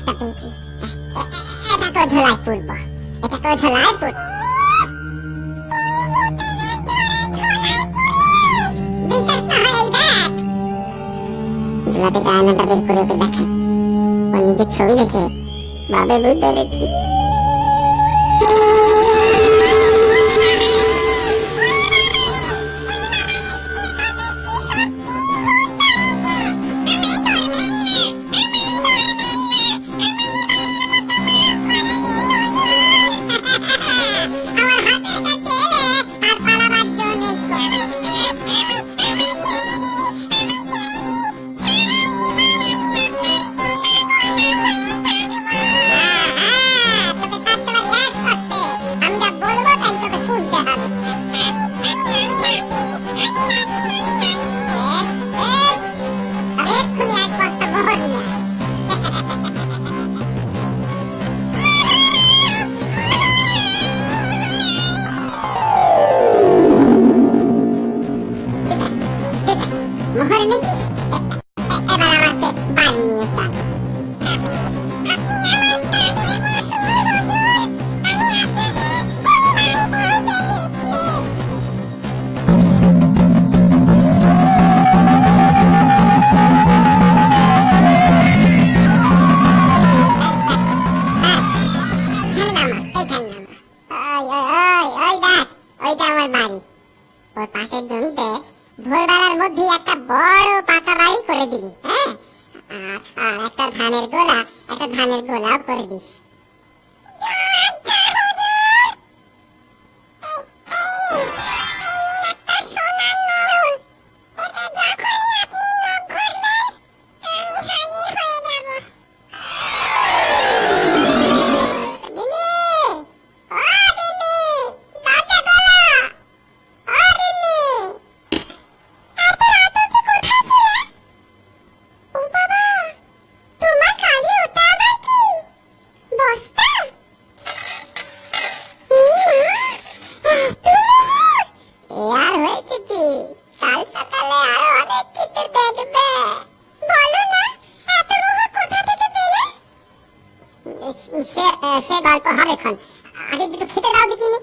একটা পেয়েছি। এটাকে ঝোলায় পুরবো, এটাকে ঝোলায় পুরবো। বিশ্বাস না হয় এই দেখ। ঝোলা থেকে আয়নাটা বের করে ওকে দেখাই। ও নিজের ছবি দেখে বাবে বুঝতে পেরেছি। মোহর এনেছিস? এবার আমাকে বান নিয়ে চাল। ওইটা আমার বাড়ি। ওর পাশের জমিতে ভোরবেলার মধ্যে একটা বড় পাকা বাড়ি করে দিবি, হ্যাঁ? আর একটা ধানের গোলাও করে দিস। কাল সকালে আরো অনেক কিছু দেখবে। বলো না, এত মোহর কোথা থেকে পেলে? সে গল্প হবে এখন। আগে দুটো খেতে দাও দেখিনি।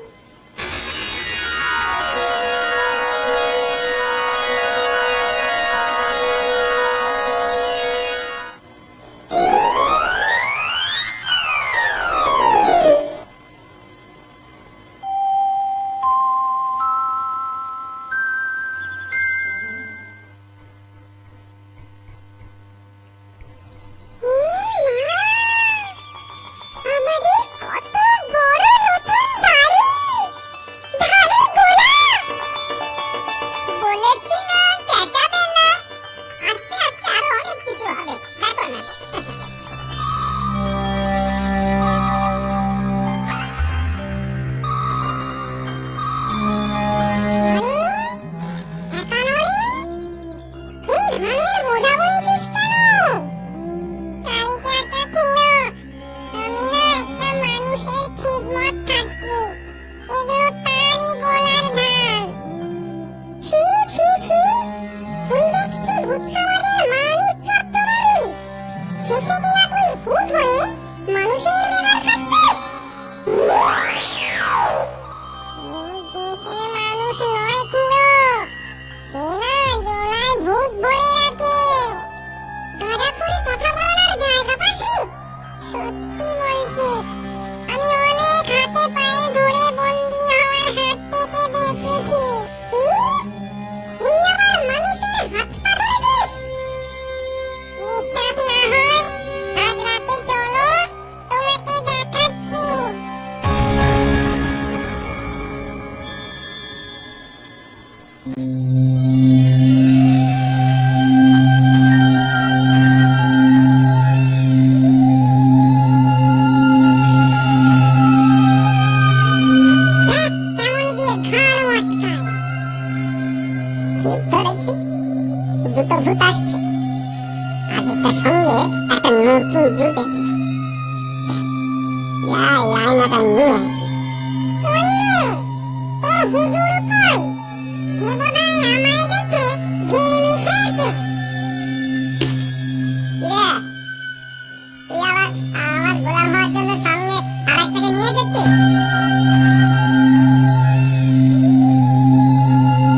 আমার গোলাম হওয়ার জন্য সঙ্গে আরেকটাকে নিয়ে এসেছিস?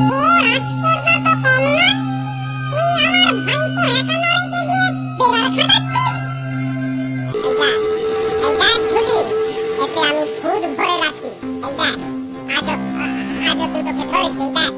তোর আস্পর্ধা তো কম না। তুই আমার ভাইপো একানরিকে দিয়ে বেড়াল খাটাচ্ছিস। এই দেখ ঝুলি, এতে আমি খুদ ভরে রাখি। এই দেখ, আজও দুটোকে ধরেছি, দেখ।